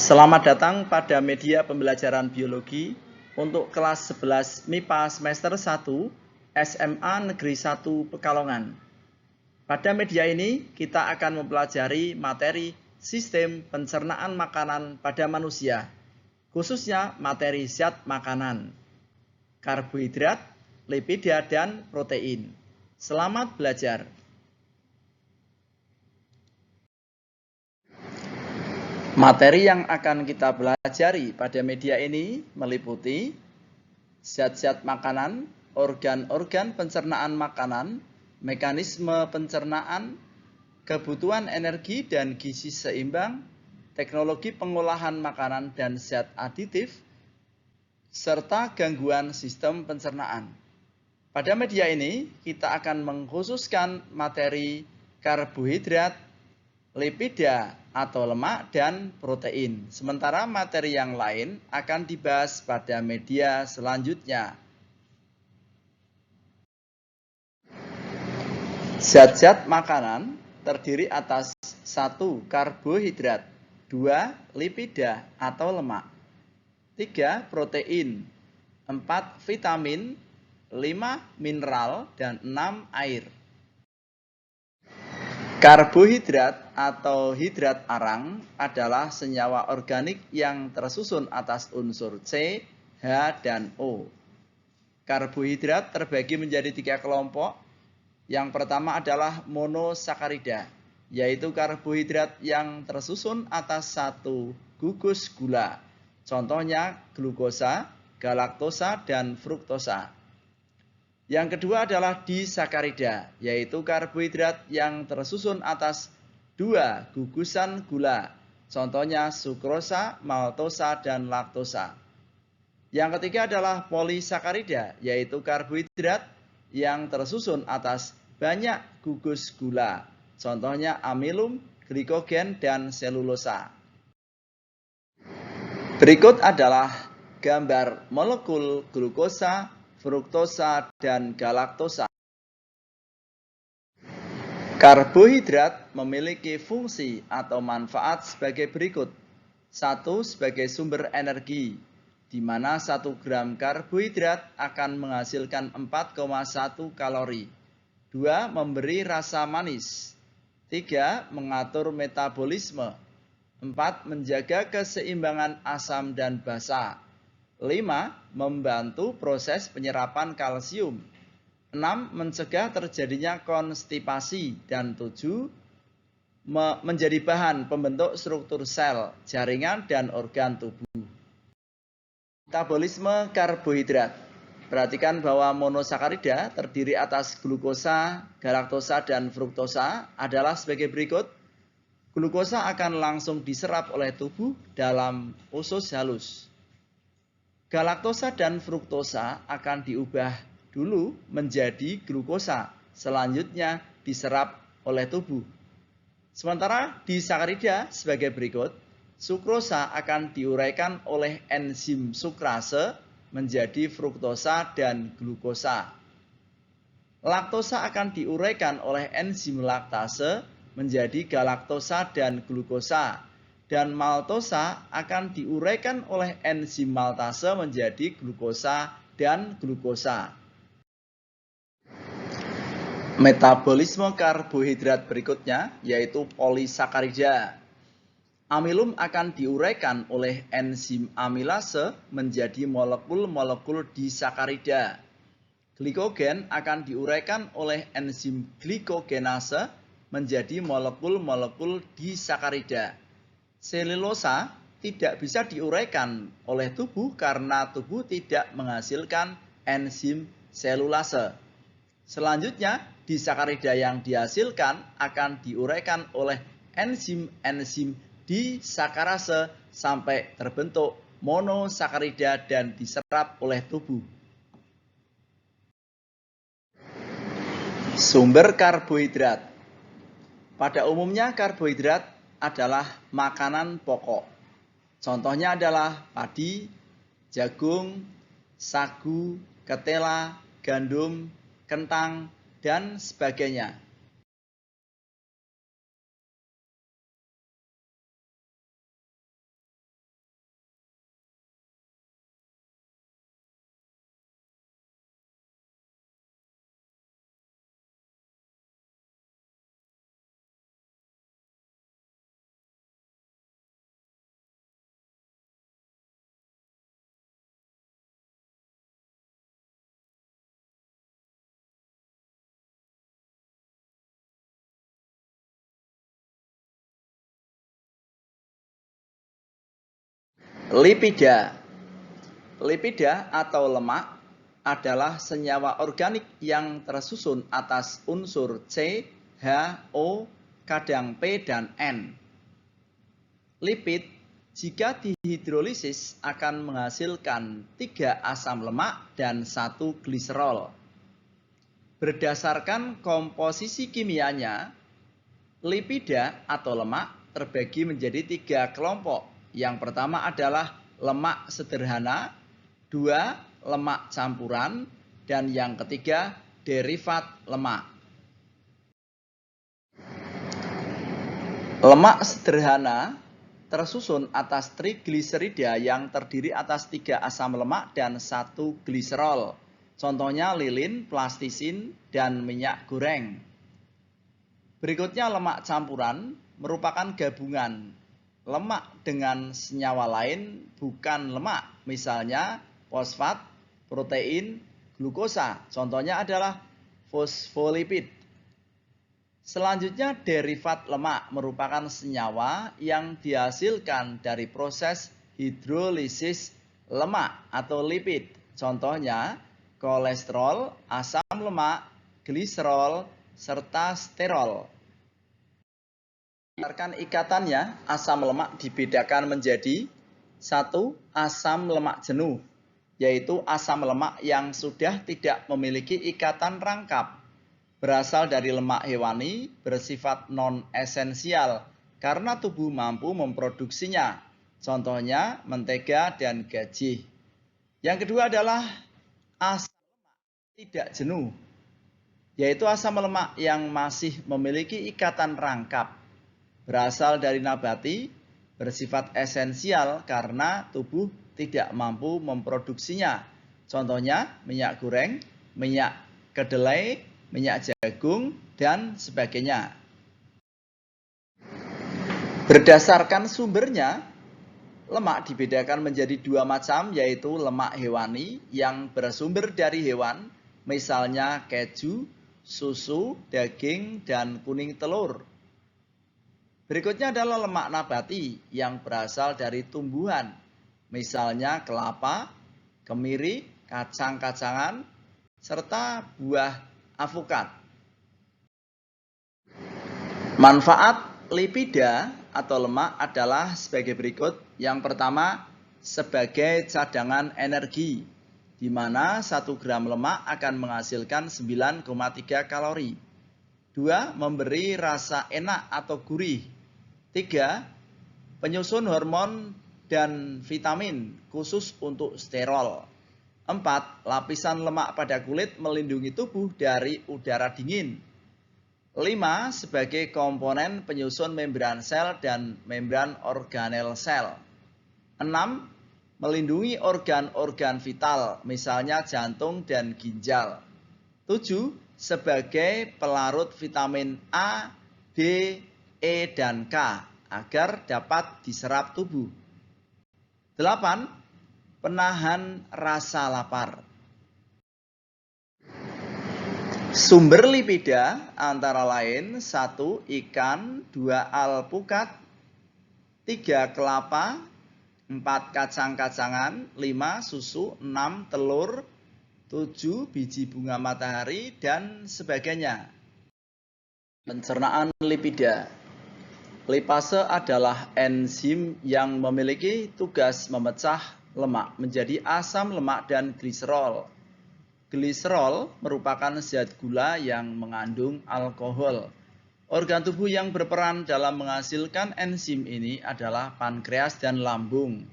Selamat datang pada media pembelajaran biologi untuk kelas 11 MIPA semester 1 SMA Negeri 1 Pekalongan. Pada media ini kita akan mempelajari materi sistem pencernaan makanan pada manusia, khususnya materi zat makanan, karbohidrat, lipida, dan protein. Selamat belajar. Materi yang akan kita pelajari pada media ini meliputi zat-zat makanan, organ-organ pencernaan makanan, mekanisme pencernaan, kebutuhan energi dan gizi seimbang, teknologi pengolahan makanan dan zat aditif, serta gangguan sistem pencernaan. Pada media ini kita akan mengkhususkan materi karbohidrat, lipida atau lemak, dan protein. Sementara materi yang lain akan dibahas pada media selanjutnya. Zat-zat makanan terdiri atas 1. Karbohidrat, 2. Lipida atau lemak, 3. Protein, 4. Vitamin, 5. Mineral, dan 6. Air. Karbohidrat atau hidrat arang adalah senyawa organik yang tersusun atas unsur C, H, dan O. Karbohidrat terbagi menjadi 3 kelompok. Yang pertama adalah monosakarida, yaitu karbohidrat yang tersusun atas 1 gugus gula. Contohnya glukosa, galaktosa, dan fruktosa. Yang kedua adalah disakarida, yaitu karbohidrat yang tersusun atas 2 gugusan gula. Contohnya sukrosa, maltosa, dan laktosa. Yang ketiga adalah polisakarida, yaitu karbohidrat yang tersusun atas banyak gugus gula. Contohnya amilum, glikogen, dan selulosa. Berikut adalah gambar molekul glukosa, fruktosa, dan galaktosa. Karbohidrat memiliki fungsi atau manfaat sebagai berikut. 1. Sebagai sumber energi, di mana 1 gram karbohidrat akan menghasilkan 4,1 kalori. 2. Memberi rasa manis. 3. Mengatur metabolisme. 4. Menjaga keseimbangan asam dan basa. 5. Membantu proses penyerapan kalsium. 6. Mencegah terjadinya konstipasi. Dan 7. Menjadi bahan pembentuk struktur sel, jaringan, dan organ tubuh. Metabolisme karbohidrat. Perhatikan bahwa monosakarida terdiri atas glukosa, galaktosa, dan fruktosa adalah sebagai berikut. Glukosa akan langsung diserap oleh tubuh dalam usus halus. Galaktosa dan fruktosa akan diubah dulu menjadi glukosa, selanjutnya diserap oleh tubuh. Sementara disakarida sebagai berikut, sukrosa akan diuraikan oleh enzim sukrase menjadi fruktosa dan glukosa. Laktosa akan diuraikan oleh enzim laktase menjadi galaktosa dan glukosa. Dan maltosa akan diuraikan oleh enzim maltase menjadi glukosa dan glukosa. Metabolisme karbohidrat berikutnya yaitu polisakarida. Amilum akan diuraikan oleh enzim amilase menjadi molekul-molekul disakarida. Glikogen akan diuraikan oleh enzim glikogenase menjadi molekul-molekul disakarida. Selulosa tidak bisa diuraikan oleh tubuh karena tubuh tidak menghasilkan enzim selulase. Selanjutnya, disakarida yang dihasilkan akan diuraikan oleh enzim-enzim disakarase sampai terbentuk monosakarida dan diserap oleh tubuh. Sumber karbohidrat. Pada umumnya karbohidrat adalah makanan pokok. Contohnya adalah padi, jagung, sagu, ketela, gandum, kentang, dan sebagainya. Lipida. Lipida atau lemak adalah senyawa organik yang tersusun atas unsur C, H, O, kadang P, dan N. Lipid jika dihidrolisis akan menghasilkan 3 asam lemak dan 1 gliserol. Berdasarkan komposisi kimianya, lipida atau lemak terbagi menjadi 3 kelompok. Yang pertama adalah lemak sederhana, 2 lemak campuran, dan yang ketiga derivat lemak. Lemak sederhana tersusun atas trigliserida yang terdiri atas 3 asam lemak dan 1 gliserol. Contohnya lilin, plastisin, dan minyak goreng. Berikutnya lemak campuran merupakan gabungan lemak dengan senyawa lain bukan lemak, misalnya fosfat, protein, glukosa. Contohnya adalah fosfolipid. Selanjutnya derivat lemak merupakan senyawa yang dihasilkan dari proses hidrolisis lemak atau lipid. Contohnya kolesterol, asam lemak, gliserol, serta sterol. Berdasarkan ikatannya, asam lemak dibedakan menjadi 1. Asam lemak jenuh, yaitu asam lemak yang sudah tidak memiliki ikatan rangkap, berasal dari lemak hewani, bersifat non-esensial karena tubuh mampu memproduksinya, contohnya mentega dan gaji. Yang kedua adalah asam lemak tidak jenuh, yaitu asam lemak yang masih memiliki ikatan rangkap, berasal dari nabati, bersifat esensial karena tubuh tidak mampu memproduksinya. Contohnya minyak goreng, minyak kedelai, minyak jagung, dan sebagainya. Berdasarkan sumbernya, lemak dibedakan menjadi 2 macam, yaitu lemak hewani yang bersumber dari hewan, misalnya keju, susu, daging, dan kuning telur. Berikutnya adalah lemak nabati yang berasal dari tumbuhan, misalnya kelapa, kemiri, kacang-kacangan, serta buah avokat. Manfaat lipida atau lemak adalah sebagai berikut. Yang pertama, sebagai cadangan energi, di mana 1 gram lemak akan menghasilkan 9,3 kalori. 2. Memberi rasa enak atau gurih. 3. Penyusun hormon dan vitamin khusus untuk sterol. 4. Lapisan lemak pada kulit melindungi tubuh dari udara dingin. 5. Sebagai komponen penyusun membran sel dan membran organel sel. 6. Melindungi organ-organ vital, misalnya jantung dan ginjal. 7. Sebagai pelarut vitamin A, D, E, dan K agar dapat diserap tubuh. 8. Penahan rasa lapar. Sumber lipida antara lain 1. Ikan, 2. alpukat, 3. kelapa, 4. kacang-kacangan, 5. susu, 6. telur, 7. biji bunga matahari, dan sebagainya. Pencernaan lipida. Lipase adalah enzim yang memiliki tugas memecah lemak menjadi asam lemak dan gliserol. Gliserol merupakan zat gula yang mengandung alkohol. Organ tubuh yang berperan dalam menghasilkan enzim ini adalah pankreas dan lambung.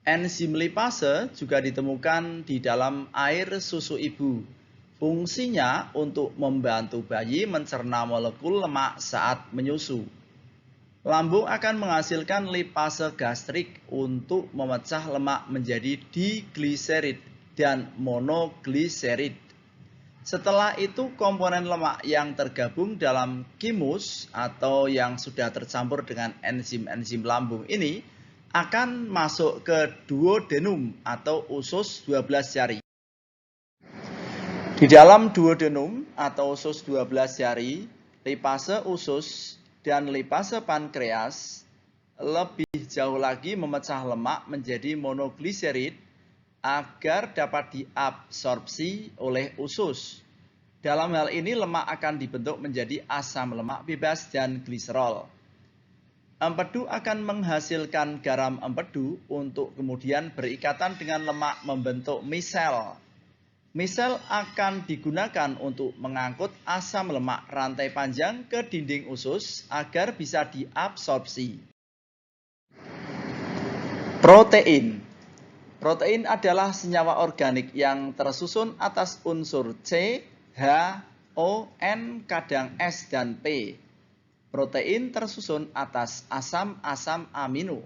Enzim lipase juga ditemukan di dalam air susu ibu. Fungsinya untuk membantu bayi mencerna molekul lemak saat menyusu. Lambung akan menghasilkan lipase gastrik untuk memecah lemak menjadi digliserid dan monogliserid. Setelah itu komponen lemak yang tergabung dalam kimus atau yang sudah tercampur dengan enzim-enzim lambung ini akan masuk ke duodenum atau usus 12 jari. Di dalam duodenum atau usus 12 jari, lipase usus dan lipase pankreas lebih jauh lagi memecah lemak menjadi monogliserid agar dapat diabsorpsi oleh usus. Dalam hal ini lemak akan dibentuk menjadi asam lemak bebas dan gliserol. Empedu akan menghasilkan garam empedu untuk kemudian berikatan dengan lemak membentuk misel. Misel akan digunakan untuk mengangkut asam lemak rantai panjang ke dinding usus agar bisa diabsorpsi. Protein. Protein adalah senyawa organik yang tersusun atas unsur C, H, O, N, kadang S, dan P. Protein tersusun atas asam-asam amino.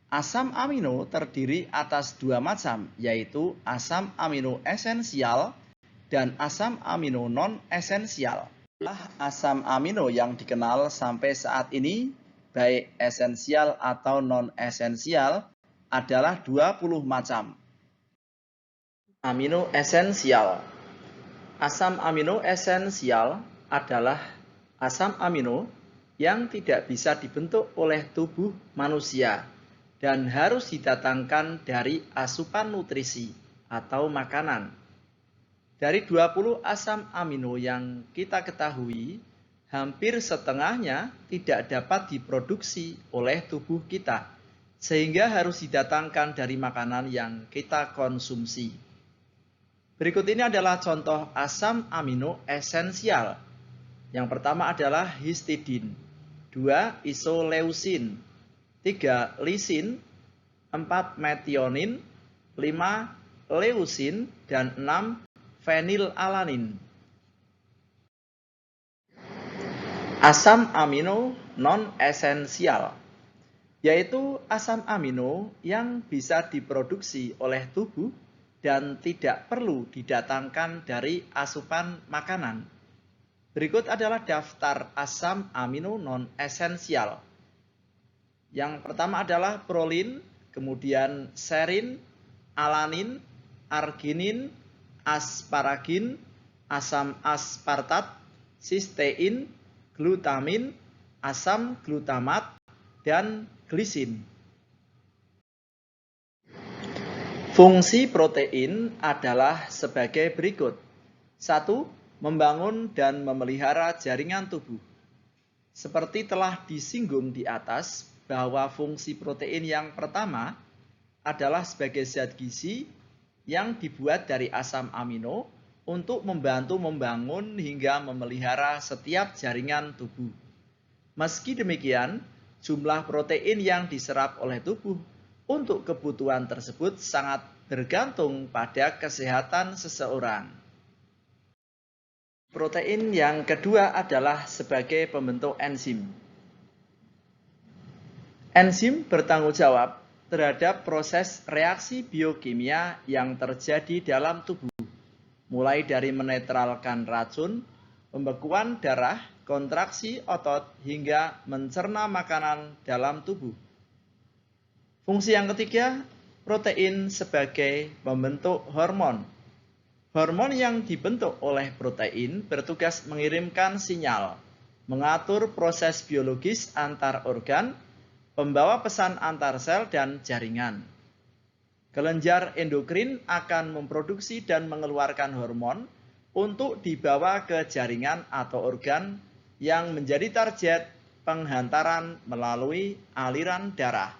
Asam amino terdiri atas dua macam, yaitu asam amino esensial dan asam amino non-esensial. Asam amino yang dikenal sampai saat ini, baik esensial atau non-esensial, adalah 20 macam. Amino esensial. Asam amino esensial adalah asam amino yang tidak bisa dibentuk oleh tubuh manusia dan harus didatangkan dari asupan nutrisi atau makanan. Dari 20 asam amino yang kita ketahui, hampir setengahnya tidak dapat diproduksi oleh tubuh kita, sehingga harus didatangkan dari makanan yang kita konsumsi. Berikut ini adalah contoh asam amino esensial. Yang pertama adalah histidin, 2 isoleusin, 3 lisin, 4 metionin, 5 leusin, dan 6 fenilalanin. Asam amino non-esensial, yaitu asam amino yang bisa diproduksi oleh tubuh dan tidak perlu didatangkan dari asupan makanan. Berikut adalah daftar asam amino non-esensial. Yang pertama adalah prolin, kemudian serin, alanin, arginin, asparagin, asam aspartat, sistein, glutamin, asam glutamat, dan glisin. Fungsi protein adalah sebagai berikut. 1. Membangun dan memelihara jaringan tubuh. Seperti telah disinggung di atas, bahwa fungsi protein yang pertama adalah sebagai zat gizi yang dibuat dari asam amino untuk membantu membangun hingga memelihara setiap jaringan tubuh. Meski demikian, jumlah protein yang diserap oleh tubuh untuk kebutuhan tersebut sangat bergantung pada kesehatan seseorang. Protein yang kedua adalah sebagai pembentuk enzim. Enzim bertanggung jawab terhadap proses reaksi biokimia yang terjadi dalam tubuh, mulai dari menetralkan racun, pembekuan darah, kontraksi otot, hingga mencerna makanan dalam tubuh. Fungsi yang ketiga, protein sebagai pembentuk hormon. Hormon yang dibentuk oleh protein bertugas mengirimkan sinyal, mengatur proses biologis antar organ, pembawa pesan antar sel dan jaringan. Kelenjar endokrin akan memproduksi dan mengeluarkan hormon untuk dibawa ke jaringan atau organ yang menjadi target penghantaran melalui aliran darah.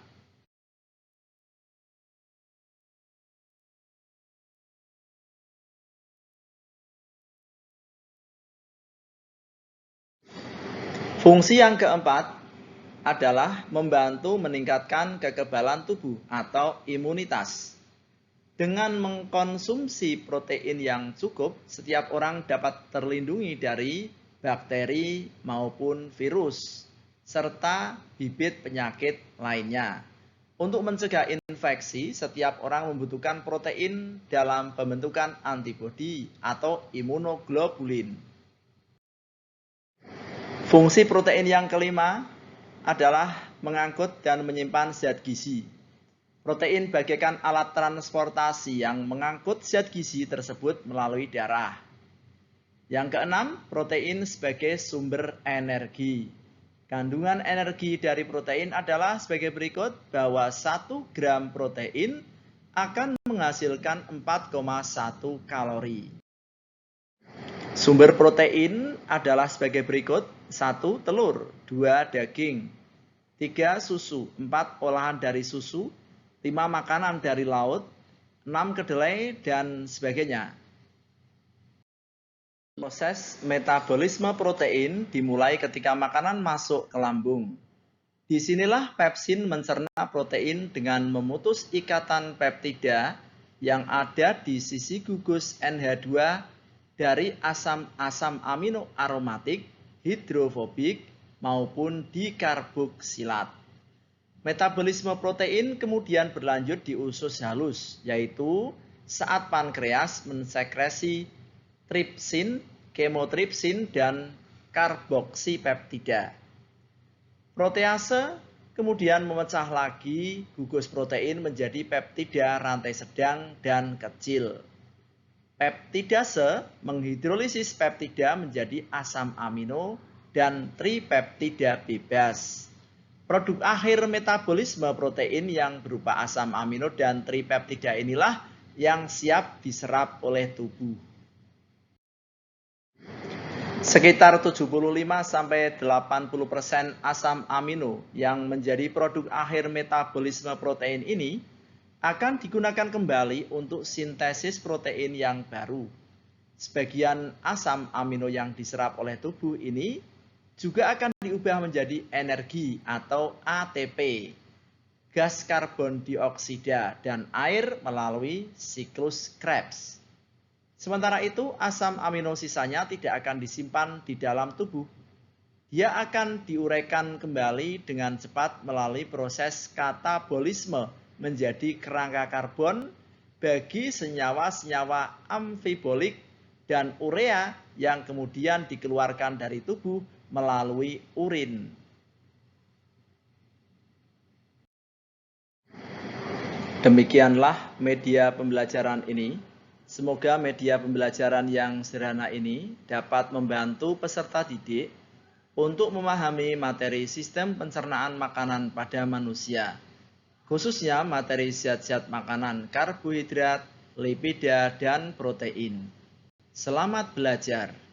Fungsi yang keempat adalah membantu meningkatkan kekebalan tubuh atau imunitas. Dengan mengkonsumsi protein yang cukup, setiap orang dapat terlindungi dari bakteri maupun virus, serta bibit penyakit lainnya. Untuk mencegah infeksi, setiap orang membutuhkan protein dalam pembentukan antibodi atau imunoglobulin. Fungsi protein yang kelima adalah mengangkut dan menyimpan zat gizi. Protein bagaikan alat transportasi yang mengangkut zat gizi tersebut melalui darah. Yang keenam, protein sebagai sumber energi. Kandungan energi dari protein adalah sebagai berikut, bahwa 1 gram protein akan menghasilkan 4,1 kalori. Sumber protein adalah sebagai berikut, 1 telur, 2 daging, 3 susu, 4 olahan dari susu, 5 makanan dari laut, 6 kedelai, dan sebagainya. Proses metabolisme protein dimulai ketika makanan masuk ke lambung. Disinilah pepsin mencerna protein dengan memutus ikatan peptida yang ada di sisi gugus NH2 dari asam-asam amino aromatik, hidrofobik, maupun dikarboksilat. Metabolisme protein kemudian berlanjut di usus halus, yaitu saat pankreas mensekresi tripsin, kemotripsin, dan karboksipeptida. Protease kemudian memecah lagi gugus protein menjadi peptida rantai sedang dan kecil. Peptidase menghidrolisis peptida menjadi asam amino dan tripeptida bebas. Produk akhir metabolisme protein yang berupa asam amino dan tripeptida inilah yang siap diserap oleh tubuh. Sekitar 75–80% asam amino yang menjadi produk akhir metabolisme protein ini akan digunakan kembali untuk sintesis protein yang baru. Sebagian asam amino yang diserap oleh tubuh ini juga akan diubah menjadi energi atau ATP, gas karbon dioksida, dan air melalui siklus Krebs. Sementara itu, asam amino sisanya tidak akan disimpan di dalam tubuh. Dia akan diuraikan kembali dengan cepat melalui proses katabolisme menjadi kerangka karbon bagi senyawa-senyawa amfibolik dan urea yang kemudian dikeluarkan dari tubuh melalui urin. Demikianlah media pembelajaran ini. Semoga media pembelajaran yang sederhana ini dapat membantu peserta didik untuk memahami materi sistem pencernaan makanan pada manusia, khususnya materi zat-zat makanan, karbohidrat, lipida, dan protein. Selamat belajar!